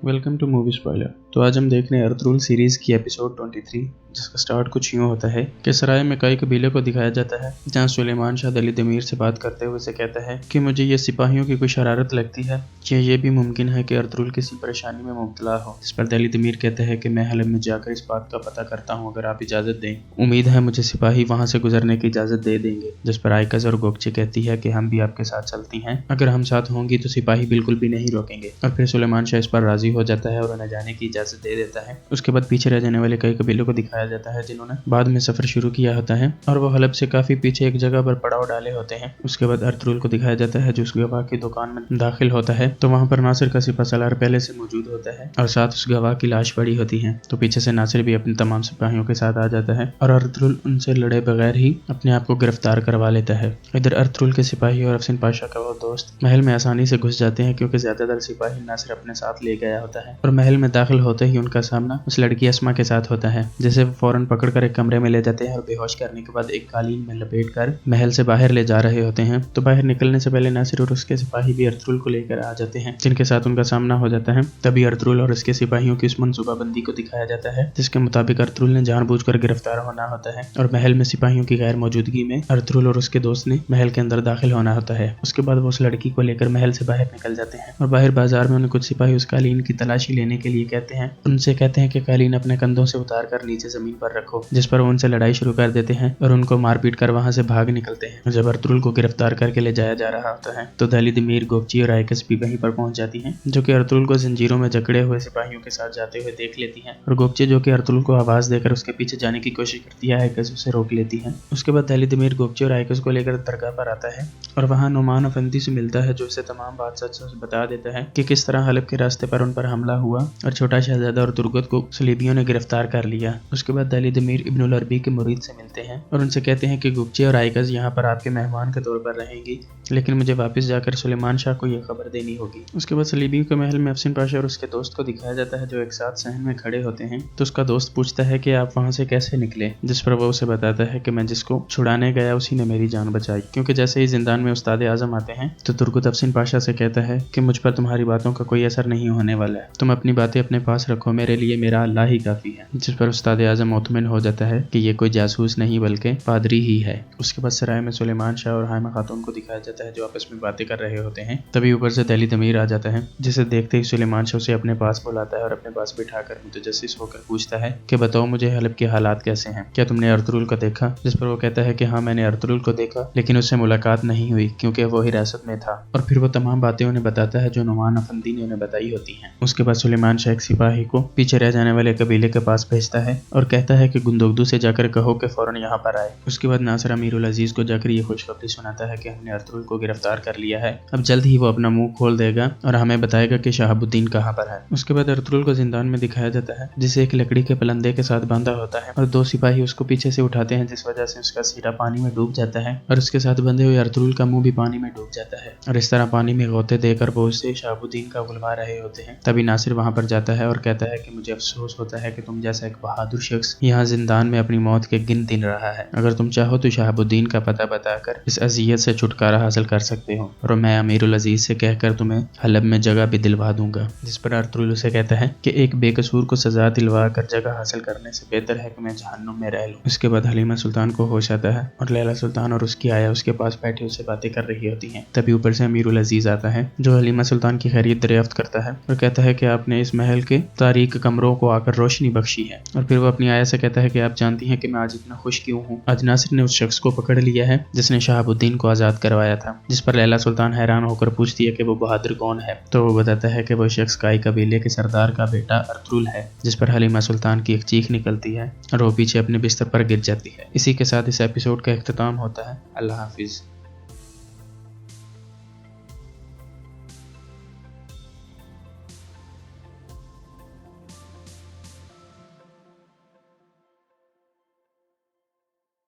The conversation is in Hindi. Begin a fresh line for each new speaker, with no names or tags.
Welcome two movie spoiler. तो आज हम देख रहे हैं अर्तुगरुल सीरीज की एपिसोड 23, जिसका स्टार्ट कुछ यूँ होता है कि सराय में कई कबीले को दिखाया जाता है, जहाँ सुलेमान शाह दली दमीर से बात करते हुए से कहता है कि मुझे ये सिपाहियों की कोई शरारत लगती है कि ये भी मुमकिन है कि अर्तुगरुल किसी परेशानी में मुब्तला हो। इस पर दली दमीर कहते हैं कि मैं हलब में जाकर इस बात का पता करता हूँ, अगर आप इजाजत दें। उम्मीद है मुझे सिपाही वहाँ से गुजरने की इजाजत दे देंगे। जिस पर आयकज और गोकची कहती है कि हम भी आपके साथ चलती हैं, अगर हम साथ होंगी तो सिपाही बिल्कुल भी नहीं रोकेंगे। और फिर सुलेमान शाह इस पर राजी हो जाता है और उन्हें जाने की इजाजत दे देता है। उसके बाद पीछे रह जाने वाले कई कबीलों को दिखाया जाता है जिन्होंने बाद में सफर शुरू किया होता है और वो हलब से काफी पीछे एक जगह पर पड़ाव डाले होते हैं। उसके बाद अर्तुगरुल को दिखाया जाता है जो उस गवाह की दुकान में दाखिल होता है, तो वहाँ पर नासिर का सिपा सलार पहले से मौजूद होता है और साथ उस गवाह की लाश पड़ी होती है। तो पीछे से नासिर भी अपने तमाम सिपाहियों के साथ आ जाता है और अर्तुगरुल उनसे लड़े बगैर ही अपने आप को गिरफ्तार करवा लेता है। इधर अर्तुगरुल के सिपाही और अफसिन पाशा का वो दोस्त महल में आसानी से घुस जाते हैं, क्योंकि ज्यादातर सिपाही नासिर अपने साथ ले गया होता है। और महल में दाखिल होते ही उनका सामना उस लड़की अस्मा के साथ होता है, जिसे वो फौरन पकड़कर एक कमरे में ले जाते हैं और बेहोश करने के बाद एक कालीन में लपेटकर महल से बाहर ले जा रहे होते हैं। तो बाहर निकलने से पहले नासिर और उसके सिपाही भी अर्तुगरुल को लेकर आ जाते हैं, जिनके साथ उनका सामना हो जाता है। तभी अर्तुगरुल और उसके सिपाहियों की उस मनसूबाबंदी को दिखाया जाता है, जिसके मुताबिक अर्तुगरुल ने जानबूझकर गिरफ्तार होना होता है और महल में सिपाहियों की गैर मौजूदगी में अर्तुगरुल और उसके दोस्त ने महल के अंदर दाखिल होना होता है। उसके बाद वो उस लड़की को लेकर महल से बाहर निकल जाते हैं और बाहर बाजार में उन्हें कुछ सिपाही उस कालीन की तलाशी लेने के लिए कहते हैं। उनसे कहते हैं कि कालीन अपने कंधों से उतार कर नीचे जमीन पर रखो, जिस पर वो उनसे लड़ाई शुरू कर देते हैं और उनको मारपीट कर वहां से भाग निकलते हैं। जब अर्तुगरुल को गिरफ्तार करके ले जाया जा रहा होता है तो दली दमीर, गोकची और आयकस भी वहीं पर पहुंच जाती हैं, जो कि अर्तुगरुल को जंजीरों में जकड़े हुए सिपाहियों के साथ जाते हुए देख लेती हैं। और गोकची, जो कि अर्तुगरुल को आवाज देकर उसके पीछे जाने की कोशिश करती है, आयकस उसे रोक लेती है। उसके बाद दली दमीर गोकची और आयकस को लेकर दरगाह पर आता है और वहां नुमान अफंदी से मिलता है, जो उसे तमाम बात सच सच बता देता है कि किस तरह हलब के रास्ते पर उन पर हमला हुआ और छोटा शहजादा और तुर्गत को सलीबियों ने गिरफ्तार कर लिया। उसके बाद दली दमीर इब्नुल अरबी के मुरीद से मिलते हैं और उनसे कहते हैं कि गोकची और आयकस यहाँ पर आपके मेहमान के तौर पर रहेंगी, लेकिन मुझे वापस जाकर सुलेमान शाह को यह खबर देनी होगी। उसके बाद सलीबियों के महल में अफसिन पाशा और उसके दोस्त को दिखाया जाता है, जो एक साथ सहन में खड़े होते हैं। तो उसका दोस्त पूछता है कि आप वहां से कैसे निकले, जिस पर वो उसे बताता है कि मैं जिसको छुड़ाने गया उसी ने मेरी जान बचाई। क्योंकि जैसे ही जिंदान में उस्ताद आजम आते हैं तो तुर्गत अफसिन पाशा से कहता है कि मुझ पर तुम्हारी बातों का कोई असर नहीं होने वाला है, तुम अपनी बातें अपने पास रखो, मेरे लिए मेरा अल्लाह ही काफी है। जिस पर उस्ताद आजम मुतमिन हो जाता है कि ये कोई जासूस नहीं बल्कि पादरी ही है। उसके बाद सराय में सुलेमान शाह और हाइमा खातून को दिखाया जाता है, जो आपस में बातें कर रहे होते हैं। तभी ऊपर से दली दमीर आ जाता है, जिसे देखते ही सुलेमान शाह उसे अपने पास बुलाता है और अपने पास बिठाकर मुतजस्सिस होकर पूछता है कि बताओ मुझे हलब के हालात कैसे हैं, क्या तुमने अर्तुगरुल को देखा। जिस पर वो कहता है कि हाँ, मैंने अर्तुगरुल को देखा, लेकिन उससे मुलाकात नहीं हुई क्योंकि वो हिरासत में था। और फिर वो तमाम बातें उन्हें बताता है जो नुमान अफंदी ने उन्हें बताई होती हैं। उसके बाद सुलेमान शाह एक सिपाही को पीछे रह जाने वाले कबीले के पास भेजता है और कहता है कि गुंदोगदू से जाकर कहो कि फौरन यहाँ पर आए। उसके बाद नासिर अमीरुल अजीज को जाकर ये खुशखबरी सुनाता है कि हमने अर्तुगरुल को गिरफ्तार कर लिया है, अब जल्द ही वो अपना मुंह खोल देगा और हमें बताएगा कि शहाबुद्दीन कहाँ पर है। उसके बाद अर्तुगरुल को जिंदान में दिखाया जाता है, जिसे एक लकड़ी के पलंदे के साथ बांधा होता है और दो सिपाही उसको पीछे से उठाते हैं, जिस वजह से उसका सिरा पानी में डूब जाता है और उसके साथ बंधे हुए अर्तुगरुल का मुंह भी पानी में डूब जाता है। और इस तरह पानी में गोते देकर वो उससे शहाबुद्दीन का बुलवा रहे होते हैं। तभी नासिर वहां पर जाता है और कहता है कि मुझे अफसोस होता है कि तुम जैसा एक बहादुर शख्स यहाँ जिंदान में अपनी मौत के गिन दिन रहा है। अगर तुम चाहो तो शहाबुद्दीन का पता बताकर इस अजियत से छुटकारा हासिल कर सकते हो और मैं अमीरुल अजीज से कहकर तुम्हें हलब में जगह भी दिलवा दूंगा। जिस पर अर्तुगरुल उसे कहता है कि एक बेकसूर को सजा दिलवा कर जगह हासिल करने से बेहतर है कि मैं जहन्नुम में रह लूं। उसके बाद हलीमा सुल्तान को होश आता है और लैला सुल्तान और उसकी आया उसके पास बैठी उससे बातें कर रही होती हैं। तभी ऊपर से अमीरुल अजीज आता है, जो हलीमा सुल्तान की खैरियत दरियाफ्त करता है और कहता है कि आपने इस महल के तारीक कमरों को आकर रोशनी बख्शी है। और फिर वो अपनी आया से कहता है कि आप जानती हैं कि मैं आज इतना खुश क्यों हूँ। आज नासिर ने उस शख्स को पकड़ लिया है जिसने शहाबुद्दीन को आजाद करवाया था। जिस पर लैला सुल्तान हैरान होकर पूछती है कि वो बहादुर कौन है, तो वो बताता है कि वो शख्स काई कबीले के सरदार का बेटा अर्तुगरुल है। जिस पर हलीमा सुल्तान की एक चीख निकलती है और वो पीछे अपने बिस्तर पर गिर जाती है। इसी के साथ इस एपिसोड का इख्तिताम होता है। अल्लाह हाफिज।